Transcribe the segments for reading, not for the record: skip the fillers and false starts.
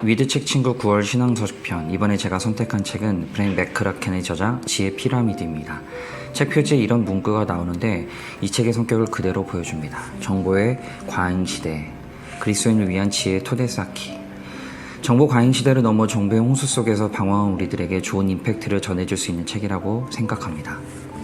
위드책 친구 9월 신앙서적편. 이번에 제가 선택한 책은 브랭 맥크라켄의 저작 지혜 피라미드입니다. 책 표지에 이런 문구가 나오는데 이 책의 성격을 그대로 보여줍니다. 정보의 과잉시대, 그리스도인을 위한 지혜의 토대 쌓기. 정보 과잉시대를 넘어 정보의 홍수 속에서 방황한 우리들에게 좋은 임팩트를 전해줄 수 있는 책이라고 생각합니다.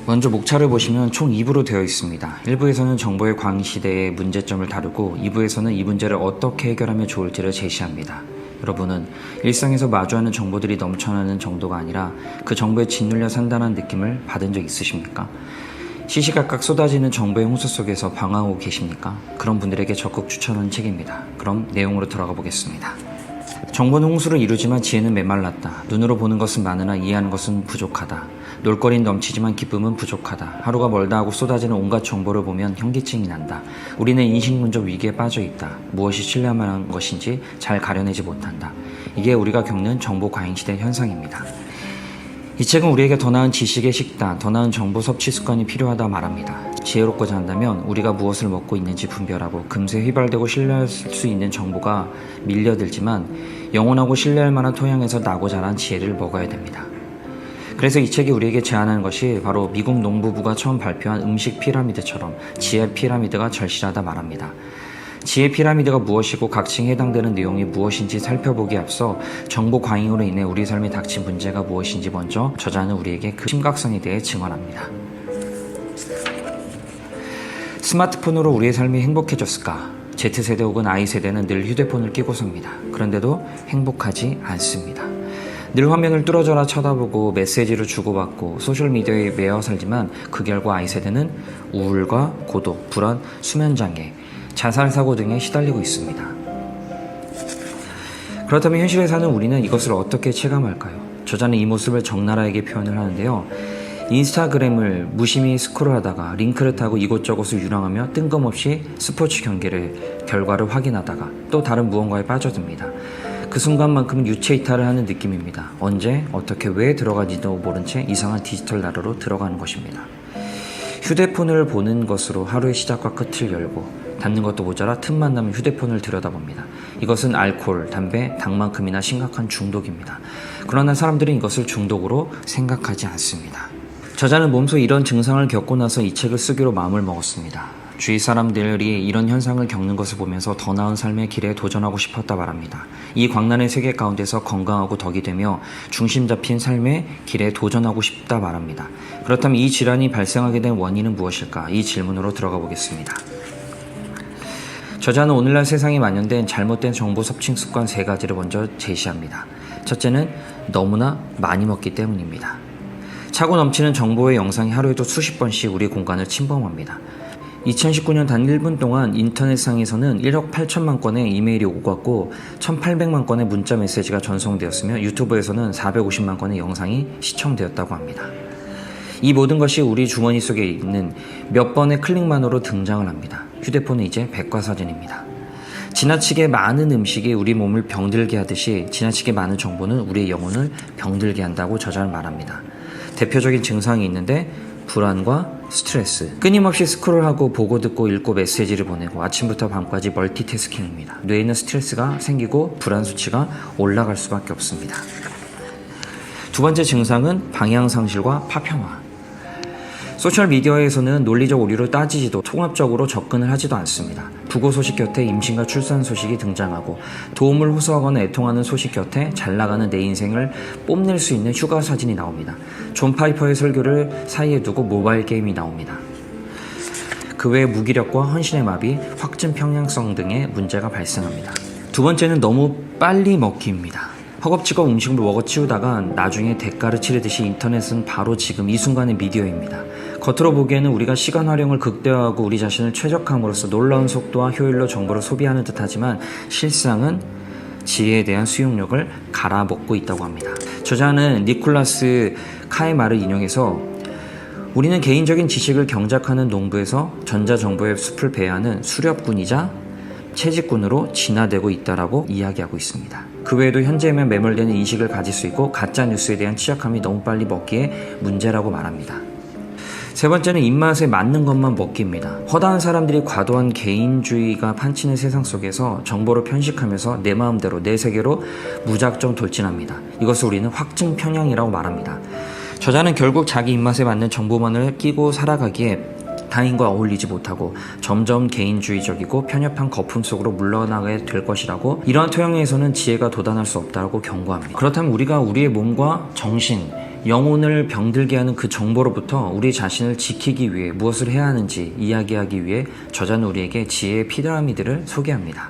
먼저 목차를 보시면 총 2부로 되어 있습니다. 1부에서는 정보의 과잉시대의 문제점을 다루고 2부에서는 이 문제를 어떻게 해결하면 좋을지를 제시합니다. 여러분은 일상에서 마주하는 정보들이 넘쳐나는 정도가 아니라 그 정보에 짓눌려 산다는 느낌을 받은 적 있으십니까? 시시각각 쏟아지는 정보의 홍수 속에서 방황하고 계십니까? 그런 분들에게 적극 추천하는 책입니다. 그럼 내용으로 들어가 보겠습니다. 정보는 홍수를 이루지만 지혜는 메말랐다. 눈으로 보는 것은 많으나 이해하는 것은 부족하다. 놀거리는 넘치지만 기쁨은 부족하다. 하루가 멀다 하고 쏟아지는 온갖 정보를 보면 현기증이 난다. 우리는 인식문적 위기에 빠져 있다. 무엇이 신뢰할 만한 것인지 잘 가려내지 못한다. 이게 우리가 겪는 정보 과잉시대 현상입니다. 이 책은 우리에게 더 나은 지식의 식단, 더 나은 정보 섭취 습관이 필요하다 말합니다. 지혜롭고자 한다면 우리가 무엇을 먹고 있는지 분별하고 금세 휘발되고 신뢰할 수 있는 정보가 밀려들지만 영원하고 신뢰할 만한 토양에서 나고 자란 지혜를 먹어야 됩니다. 그래서 이 책이 우리에게 제안하는 것이 바로 미국 농부부가 처음 발표한 음식 피라미드처럼 지혜 피라미드가 절실하다 말합니다. 지혜 피라미드가 무엇이고 각 층에 해당되는 내용이 무엇인지 살펴보기에 앞서 정보 과잉으로 인해 우리 삶에 닥친 문제가 무엇인지 먼저 저자는 우리에게 그 심각성에 대해 증언합니다. 스마트폰으로 우리의 삶이 행복해졌을까? Z세대 혹은 I세대는 늘 휴대폰을 끼고 삽니다. 그런데도 행복하지 않습니다. 늘 화면을 뚫어져라 쳐다보고 메시지를 주고받고 소셜미디어에 매여 살지만 그 결과 I세대는 우울과 고독, 불안, 수면장애, 자살사고 등에 시달리고 있습니다. 그렇다면 현실에 사는 우리는 이것을 어떻게 체감할까요? 저자는 이 모습을 적나라하게 표현을 하는데요. 인스타그램을 무심히 스크롤하다가 링크를 타고 이곳저곳을 유랑하며 뜬금없이 스포츠 결과를 확인하다가 또 다른 무언가에 빠져듭니다. 그 순간만큼은 유체 이탈을 하는 느낌입니다. 언제, 어떻게, 왜 들어가지도 모른 채 이상한 디지털 나라로 들어가는 것입니다. 휴대폰을 보는 것으로 하루의 시작과 끝을 열고 닫는 것도 모자라 틈만 나면 휴대폰을 들여다봅니다. 이것은 알코올, 담배, 당만큼이나 심각한 중독입니다. 그러나 사람들은 이것을 중독으로 생각하지 않습니다. 저자는 몸소 이런 증상을 겪고 나서 이 책을 쓰기로 마음을 먹었습니다. 주위 사람들이 이런 현상을 겪는 것을 보면서 더 나은 삶의 길에 도전하고 싶었다 말합니다. 이 광란의 세계 가운데서 건강하고 덕이 되며 중심 잡힌 삶의 길에 도전하고 싶다 말합니다. 그렇다면 이 질환이 발생하게 된 원인은 무엇일까? 이 질문으로 들어가 보겠습니다. 저자는 오늘날 세상에 만연된 잘못된 정보 섭취 습관 3가지를 먼저 제시합니다. 첫째는 너무나 많이 먹기 때문입니다. 차고 넘치는 정보의 영상이 하루에도 수십 번씩 우리 공간을 침범합니다. 2019년 단 1분 동안 인터넷상에서는 1억 8천만 건의 이메일이 오갔고 1,800만 건의 문자 메시지가 전송되었으며 유튜브에서는 450만 건의 영상이 시청되었다고 합니다. 이 모든 것이 우리 주머니 속에 있는 몇 번의 클릭만으로 등장을 합니다. 휴대폰은 이제 백과사전입니다. 지나치게 많은 음식이 우리 몸을 병들게 하듯이 지나치게 많은 정보는 우리의 영혼을 병들게 한다고 저자는 말합니다. 대표적인 증상이 있는데 불안과 스트레스, 끊임없이 스크롤하고 보고 듣고 읽고 메시지를 보내고 아침부터 밤까지 멀티태스킹입니다. 뇌에 있는 스트레스가 생기고 불안 수치가 올라갈 수밖에 없습니다. 두 번째 증상은 방향상실과 파편화. 소셜미디어에서는 논리적 오류를 따지지도 통합적으로 접근을 하지도 않습니다. 부고 소식 곁에 임신과 출산 소식이 등장하고 도움을 호소하거나 애통하는 소식 곁에 잘나가는 내 인생을 뽐낼 수 있는 휴가 사진이 나옵니다. 존 파이퍼의 설교를 사이에 두고 모바일 게임이 나옵니다. 그 외에 무기력과 헌신의 마비, 확증 편향성 등의 문제가 발생합니다. 두 번째는 너무 빨리 먹기입니다. 허겁지겁 음식을 먹어치우다가 나중에 대가를 치르듯이 인터넷은 바로 지금 이 순간의 미디어입니다. 겉으로 보기에는 우리가 시간 활용을 극대화하고 우리 자신을 최적화함으로써 놀라운 속도와 효율로 정보를 소비하는 듯하지만 실상은 지혜에 대한 수용력을 갈아먹고 있다고 합니다. 저자는 니콜라스 카의 말을 인용해서 우리는 개인적인 지식을 경작하는 농부에서 전자정보의 숲을 배회하는 수렵꾼이자 채집꾼으로 진화되고 있다라고 이야기하고 있습니다. 그 외에도 현재에만 매몰되는 인식을 가질 수 있고 가짜뉴스에 대한 취약함이 너무 빨리 먹기에 문제라고 말합니다. 세 번째는 입맛에 맞는 것만 먹기입니다. 허다한 사람들이 과도한 개인주의가 판치는 세상 속에서 정보를 편식하면서 내 마음대로 내 세계로 무작정 돌진합니다. 이것을 우리는 확증 편향이라고 말합니다. 저자는 결국 자기 입맛에 맞는 정보만을 끼고 살아가기에 타인과 어울리지 못하고 점점 개인주의적이고 편협한 거품 속으로 물러나게 될 것이라고, 이러한 토양에서는 지혜가 돋아날 수 없다고 경고합니다. 그렇다면 우리가 우리의 몸과 정신, 영혼을 병들게 하는 그 정보로부터 우리 자신을 지키기 위해 무엇을 해야 하는지 이야기하기 위해 저자는 우리에게 지혜의 피라미드를 소개합니다.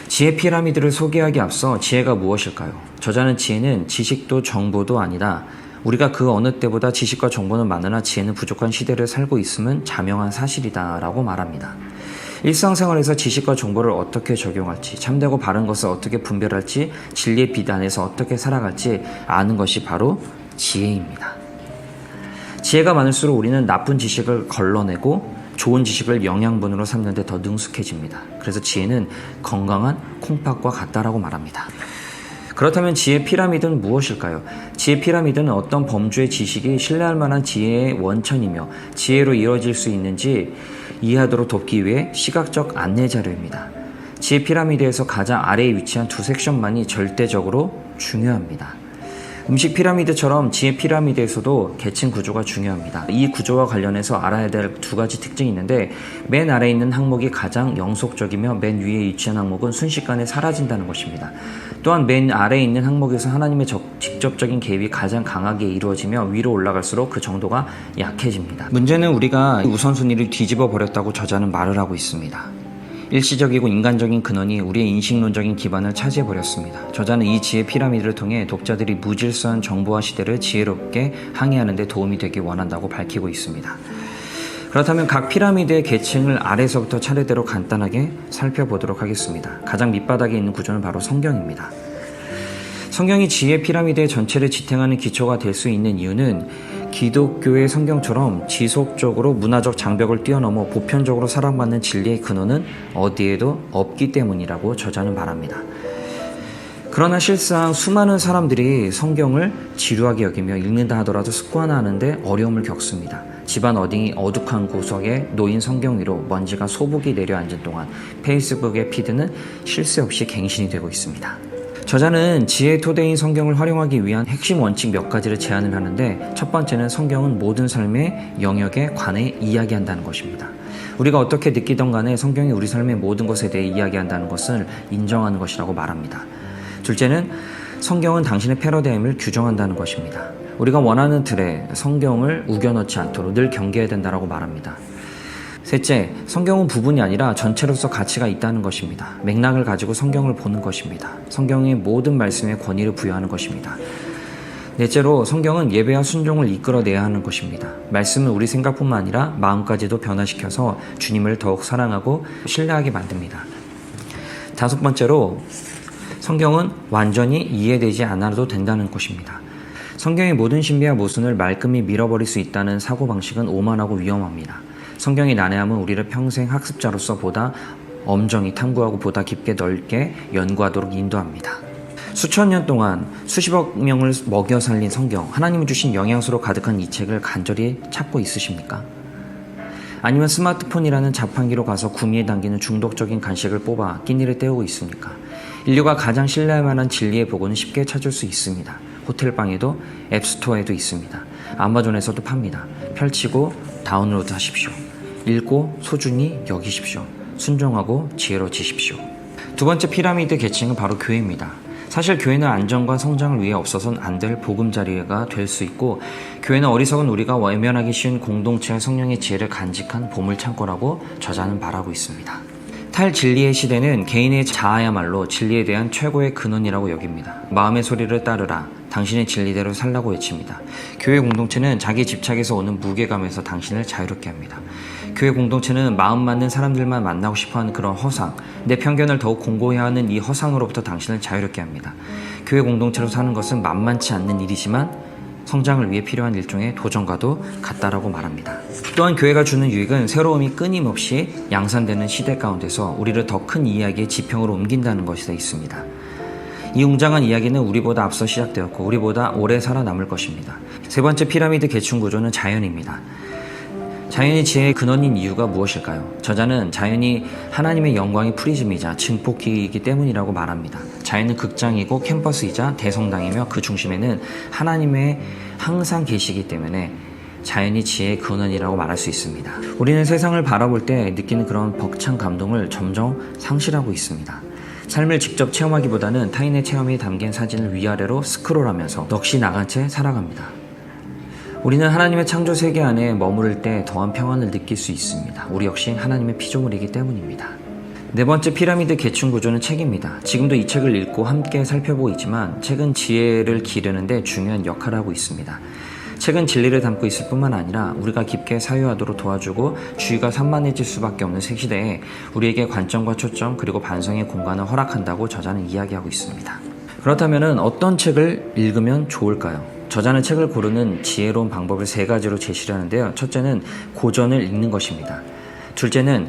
지혜 피라미드를 소개하기 앞서 지혜가 무엇일까요? 저자는 지혜는 지식도 정보도 아니다. 우리가 그 어느 때보다 지식과 정보는 많으나 지혜는 부족한 시대를 살고 있음은 자명한 사실이다 라고 말합니다. 일상생활에서 지식과 정보를 어떻게 적용할지, 참되고 바른 것을 어떻게 분별할지, 진리의 빛 안에서 어떻게 살아갈지 아는 것이 바로 지혜입니다. 지혜가 많을수록 우리는 나쁜 지식을 걸러내고 좋은 지식을 영양분으로 삼는 데 더 능숙해집니다. 그래서 지혜는 건강한 콩팥과 같다라고 말합니다. 그렇다면 지혜 피라미드는 무엇일까요? 지혜 피라미드는 어떤 범주의 지식이 신뢰할 만한 지혜의 원천이며 지혜로 이루어질 수 있는지 이해하도록 돕기 위해 시각적 안내 자료입니다. 지혜 피라미드에서 가장 아래에 위치한 두 섹션만이 절대적으로 중요합니다. 음식 피라미드처럼 지혜 피라미드에서도 계층 구조가 중요합니다. 이 구조와 관련해서 알아야 될 두 가지 특징이 있는데, 맨 아래에 있는 항목이 가장 영속적이며 맨 위에 위치한 항목은 순식간에 사라진다는 것입니다. 또한 맨 아래에 있는 항목에서 하나님의 직접적인 개입이 가장 강하게 이루어지며 위로 올라갈수록 그 정도가 약해집니다. 문제는 우리가 우선순위를 뒤집어 버렸다고 저자는 말을 하고 있습니다. 일시적이고 인간적인 근원이 우리의 인식론적인 기반을 차지해버렸습니다. 저자는 이 지혜 피라미드를 통해 독자들이 무질서한 정보화 시대를 지혜롭게 항해하는 데 도움이 되길 원한다고 밝히고 있습니다. 그렇다면 각 피라미드의 계층을 아래서부터 차례대로 간단하게 살펴보도록 하겠습니다. 가장 밑바닥에 있는 구조는 바로 성경입니다. 성경이 지혜 피라미드의 전체를 지탱하는 기초가 될 수 있는 이유는 기독교의 성경처럼 지속적으로 문화적 장벽을 뛰어넘어 보편적으로 사랑받는 진리의 근원은 어디에도 없기 때문이라고 저자는 말합니다. 그러나 실상 수많은 사람들이 성경을 지루하게 여기며 읽는다 하더라도 습관화하는데 어려움을 겪습니다. 집안 어둑한 구석에 놓인 성경 위로 먼지가 소복이 내려앉은 동안 페이스북의 피드는 쉴 새 없이 갱신이 되고 있습니다. 저자는 지혜의 토대인 성경을 활용하기 위한 핵심 원칙 몇 가지를 제안을 하는데, 첫 번째는 성경은 모든 삶의 영역에 관해 이야기한다는 것입니다. 우리가 어떻게 느끼던 간에 성경이 우리 삶의 모든 것에 대해 이야기한다는 것을 인정하는 것이라고 말합니다. 둘째는 성경은 당신의 패러다임을 규정한다는 것입니다. 우리가 원하는 틀에 성경을 우겨넣지 않도록 늘 경계해야 된다고 말합니다. 셋째, 성경은 부분이 아니라 전체로서 가치가 있다는 것입니다. 맥락을 가지고 성경을 보는 것입니다. 성경의 모든 말씀에 권위를 부여하는 것입니다. 넷째로, 성경은 예배와 순종을 이끌어내야 하는 것입니다. 말씀은 우리 생각뿐만 아니라 마음까지도 변화시켜서 주님을 더욱 사랑하고 신뢰하게 만듭니다. 다섯 번째로, 성경은 완전히 이해되지 않아도 된다는 것입니다. 성경의 모든 신비와 모순을 말끔히 밀어버릴 수 있다는 사고방식은 오만하고 위험합니다. 성경의 난해함은 우리를 평생 학습자로서 보다 엄정히 탐구하고 보다 깊게 넓게 연구하도록 인도합니다. 수천 년 동안 수십억 명을 먹여 살린 성경, 하나님이 주신 영양소로 가득한 이 책을 간절히 찾고 있으십니까? 아니면 스마트폰이라는 자판기로 가서 구미에 담기는 중독적인 간식을 뽑아 끼니를 때우고 있습니까? 인류가 가장 신뢰할 만한 진리의 보고는 쉽게 찾을 수 있습니다. 호텔방에도 앱스토어에도 있습니다. 아마존에서도 팝니다. 펼치고 다운로드 하십시오. 읽고 소중히 여기십시오. 순종하고 지혜로워지십시오. 두 번째 피라미드 계층은 바로 교회입니다. 사실 교회는 안정과 성장을 위해 없어서는 안 될 보금자리가 될 수 있고, 교회는 어리석은 우리가 외면하기 쉬운 공동체와 성령의 지혜를 간직한 보물창고라고 저자는 말하고 있습니다. 탈진리의 시대는 개인의 자아야말로 진리에 대한 최고의 근원이라고 여깁니다. 마음의 소리를 따르라. 당신의 진리대로 살라고 외칩니다. 교회 공동체는 자기 집착에서 오는 무게감에서 당신을 자유롭게 합니다. 교회 공동체는 마음 맞는 사람들만 만나고 싶어하는 그런 허상, 내 편견을 더욱 공고히 하는 이 허상으로부터 당신을 자유롭게 합니다. 교회 공동체로 사는 것은 만만치 않는 일이지만 성장을 위해 필요한 일종의 도전과도 같다라고 말합니다. 또한 교회가 주는 유익은 새로움이 끊임없이 양산되는 시대 가운데서 우리를 더 큰 이야기의 지평으로 옮긴다는 것이 있습니다. 이 웅장한 이야기는 우리보다 앞서 시작되었고 우리보다 오래 살아남을 것입니다. 세 번째 피라미드 계층 구조는 자연입니다. 자연이 지혜의 근원인 이유가 무엇일까요? 저자는 자연이 하나님의 영광의 프리즘이자 증폭기이기 때문이라고 말합니다. 자연은 극장이고 캠퍼스이자 대성당이며 그 중심에는 하나님의 항상 계시기 때문에 자연이 지혜의 근원이라고 말할 수 있습니다. 우리는 세상을 바라볼 때 느끼는 그런 벅찬 감동을 점점 상실하고 있습니다. 삶을 직접 체험하기보다는 타인의 체험이 담긴 사진을 위아래로 스크롤하면서 넋이 나간 채 살아갑니다. 우리는 하나님의 창조 세계 안에 머무를 때 더한 평안을 느낄 수 있습니다. 우리 역시 하나님의 피조물이기 때문입니다. 네 번째 피라미드 계층 구조는 책입니다. 지금도 이 책을 읽고 함께 살펴보고 있지만 책은 지혜를 기르는데 중요한 역할을 하고 있습니다. 책은 진리를 담고 있을 뿐만 아니라 우리가 깊게 사유하도록 도와주고 주의가 산만해질 수밖에 없는 새 시대에 우리에게 관점과 초점 그리고 반성의 공간을 허락한다고 저자는 이야기하고 있습니다. 그렇다면 어떤 책을 읽으면 좋을까요? 저자는 책을 고르는 지혜로운 방법을 3가지로 제시를 하는데요. 첫째는 고전을 읽는 것입니다. 둘째는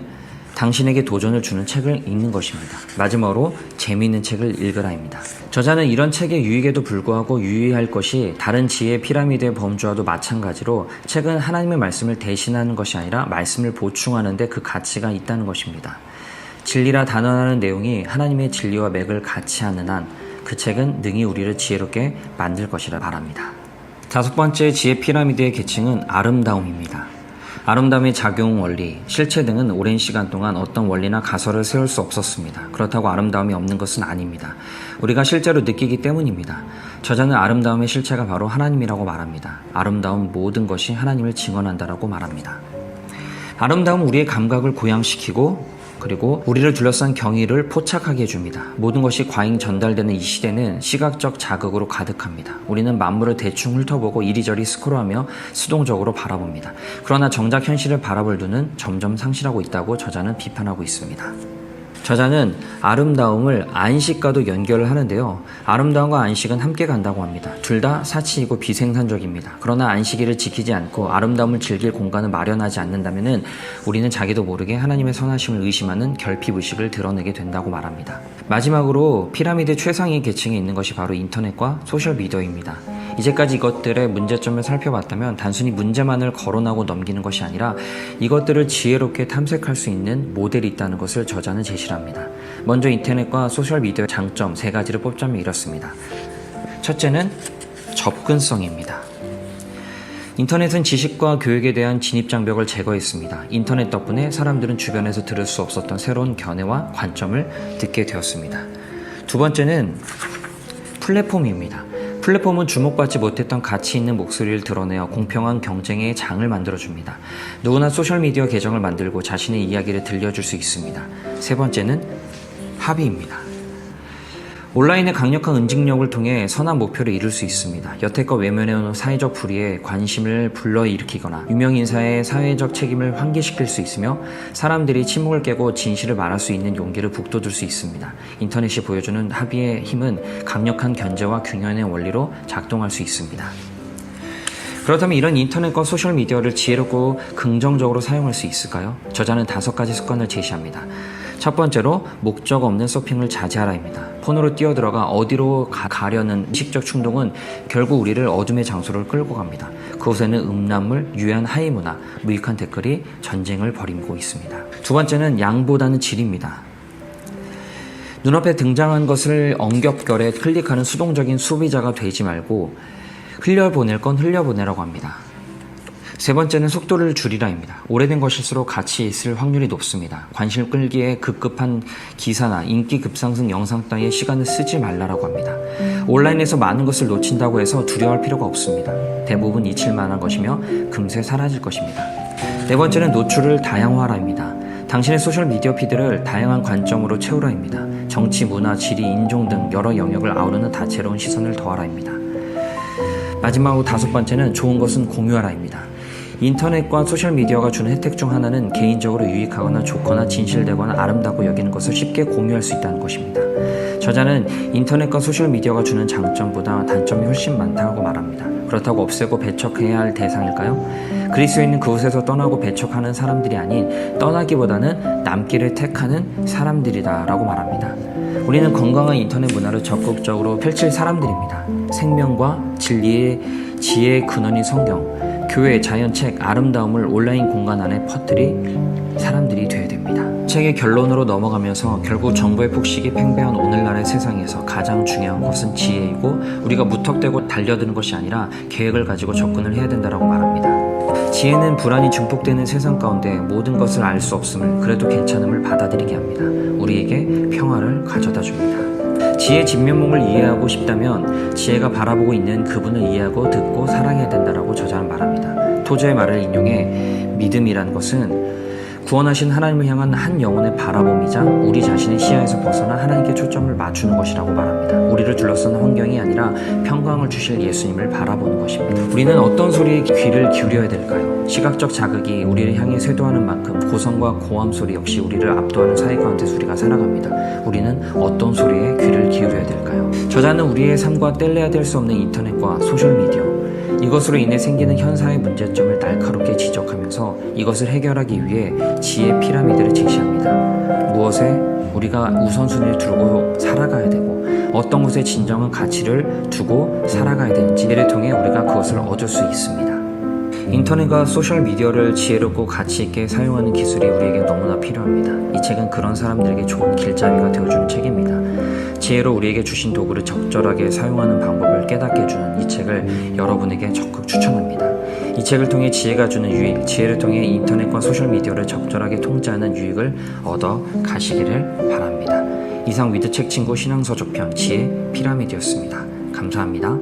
당신에게 도전을 주는 책을 읽는 것입니다. 마지막으로 재미있는 책을 읽으라입니다. 저자는 이런 책의 유익에도 불구하고 유의할 것이 다른 지혜의 피라미드의 범주와도 마찬가지로 책은 하나님의 말씀을 대신하는 것이 아니라 말씀을 보충하는 데 그 가치가 있다는 것입니다. 진리라 단언하는 내용이 하나님의 진리와 맥을 같이 하는 한 그 책은 능히 우리를 지혜롭게 만들 것이라 말합니다. 5번째 지혜 피라미드의 계층은 아름다움입니다. 아름다움의 작용 원리, 실체 등은 오랜 시간 동안 어떤 원리나 가설을 세울 수 없었습니다. 그렇다고 아름다움이 없는 것은 아닙니다. 우리가 실제로 느끼기 때문입니다. 저자는 아름다움의 실체가 바로 하나님이라고 말합니다. 아름다운 모든 것이 하나님을 증언한다라고 말합니다. 아름다움은 우리의 감각을 고양시키고 그리고 우리를 둘러싼 경의를 포착하게 해줍니다. 모든 것이 과잉 전달되는 이 시대는 시각적 자극으로 가득합니다. 우리는 만물을 대충 훑어보고 이리저리 스크롤하며 수동적으로 바라봅니다. 그러나 정작 현실을 바라볼 눈은 점점 상실하고 있다고 저자는 비판하고 있습니다. 저자는 아름다움을 안식과도 연결을 하는데요. 아름다움과 안식은 함께 간다고 합니다. 둘 다 사치이고 비생산적입니다. 그러나 안식일을 지키지 않고 아름다움을 즐길 공간을 마련하지 않는다면 우리는 자기도 모르게 하나님의 선하심을 의심하는 결핍의식을 드러내게 된다고 말합니다. 마지막으로 피라미드 최상위 계층에 있는 것이 바로 인터넷과 소셜미디어입니다. 이제까지 이것들의 문제점을 살펴봤다면 단순히 문제만을 거론하고 넘기는 것이 아니라 이것들을 지혜롭게 탐색할 수 있는 모델이 있다는 것을 저자는 제시합니다. 먼저 인터넷과 소셜미디어의 장점 3가지를 뽑자면 이렇습니다. 첫째는 접근성입니다. 인터넷은 지식과 교육에 대한 진입장벽을 제거했습니다. 인터넷 덕분에 사람들은 주변에서 들을 수 없었던 새로운 견해와 관점을 듣게 되었습니다. 두 번째는 플랫폼입니다. 플랫폼은 주목받지 못했던 가치 있는 목소리를 드러내어 공평한 경쟁의 장을 만들어줍니다. 누구나 소셜미디어 계정을 만들고 자신의 이야기를 들려줄 수 있습니다. 세 번째는 합의입니다. 온라인의 강력한 응징력을 통해 선한 목표를 이룰 수 있습니다. 여태껏 외면해온 사회적 불의에 관심을 불러일으키거나 유명인사의 사회적 책임을 환기시킬 수 있으며 사람들이 침묵을 깨고 진실을 말할 수 있는 용기를 북돋을 수 있습니다. 인터넷이 보여주는 합의의 힘은 강력한 견제와 균형의 원리로 작동할 수 있습니다. 그렇다면 이런 인터넷과 소셜미디어를 지혜롭고 긍정적으로 사용할 수 있을까요? 저자는 5가지 습관을 제시합니다. 첫 번째로 목적 없는 서핑을 자제하라입니다. 폰으로 뛰어들어가 어디로 가려는 의식적 충동은 결국 우리를 어둠의 장소로 끌고 갑니다. 그곳에는 음란물, 유해한 하이문화, 무익한 댓글이 전쟁을 벌이고 있습니다. 두 번째는 양보다는 질입니다. 눈앞에 등장한 것을 엉겹결에 클릭하는 수동적인 소비자가 되지 말고 흘려보낼 건 흘려보내라고 합니다. 세 번째는 속도를 줄이라입니다. 오래된 것일수록 가치 있을 확률이 높습니다. 관심 끌기에 급급한 기사나 인기 급상승 영상 따위에 시간을 쓰지 말라라고 합니다. 온라인에서 많은 것을 놓친다고 해서 두려워할 필요가 없습니다. 대부분 잊힐 만한 것이며 금세 사라질 것입니다. 네 번째는 노출을 다양화라입니다. 당신의 소셜미디어 피드를 다양한 관점으로 채우라입니다. 정치, 문화, 지리, 인종 등 여러 영역을 아우르는 다채로운 시선을 더하라입니다. 마지막으로 5번째는 좋은 것은 공유하라입니다. 인터넷과 소셜미디어가 주는 혜택 중 하나는 개인적으로 유익하거나 좋거나 진실되거나 아름답고 여기는 것을 쉽게 공유할 수 있다는 것입니다. 저자는 인터넷과 소셜미디어가 주는 장점보다 단점이 훨씬 많다고 말합니다. 그렇다고 없애고 배척해야 할 대상일까요? 그리스도에 있는 그곳에서 떠나고 배척하는 사람들이 아닌 떠나기보다는 남기를 택하는 사람들이다 라고 말합니다. 우리는 건강한 인터넷 문화를 적극적으로 펼칠 사람들입니다. 생명과 진리의 지혜의 근원인 성경, 교회, 자연책, 아름다움을 온라인 공간 안에 퍼뜨릴 사람들이 되어야 됩니다. 책의 결론으로 넘어가면서 결국 정보의 폭식이 팽배한 오늘날의 세상에서 가장 중요한 것은 지혜이고 우리가 무턱대고 달려드는 것이 아니라 계획을 가지고 접근을 해야 된다고 말합니다. 지혜는 불안이 증폭되는 세상 가운데 모든 것을 알 수 없음을 그래도 괜찮음을 받아들이게 합니다. 우리에게 평화를 가져다 줍니다. 지혜의 진면목을 이해하고 싶다면 지혜가 바라보고 있는 그분을 이해하고 듣고 사랑해야 된다고 저자는 말합니다. 토저의 말을 인용해 믿음이란 것은 구원하신 하나님을 향한 한 영혼의 바라봄이자 우리 자신의 시야에서 벗어나 하나님께 초점을 맞추는 것이라고 말합니다. 우리를 둘러싼 환경이 아니라 평강을 주실 예수님을 바라보는 것입니다. 우리는 어떤 소리에 귀를 기울여야 될까요? 시각적 자극이 우리를 향해 쇄도하는 만큼 고성과 고함 소리 역시 우리를 압도하는 사회 가운데서 우리가 살아갑니다. 우리는 어떤 소리에 귀를 기울여야 될까요? 저자는 우리의 삶과 뗄래야 될 수 없는 인터넷과 소셜미디어, 이것으로 인해 생기는 현사의 문제점을 날카롭게 지적하면서 이것을 해결하기 위해 지혜 피라미드를 제시합니다. 무엇에 우리가 우선순위를 두고 살아가야 되고 어떤 것에 진정한 가치를 두고 살아가야 되는지 이를 통해 우리가 그것을 얻을 수 있습니다. 인터넷과 소셜미디어를 지혜롭고 가치있게 사용하는 기술이 우리에게 너무나 필요합니다. 이 책은 그런 사람들에게 좋은 길잡이가 되어주는 책입니다. 지혜로 우리에게 주신 도구를 적절하게 사용하는 방법을 깨닫게 해주는 이 책을 여러분에게 적극 추천합니다. 이 책을 통해 지혜가 주는 유익, 지혜를 통해 인터넷과 소셜미디어를 적절하게 통제하는 유익을 얻어 가시기를 바랍니다. 이상 위드책 친구 신앙서적편 지혜 피라미드였습니다. 감사합니다.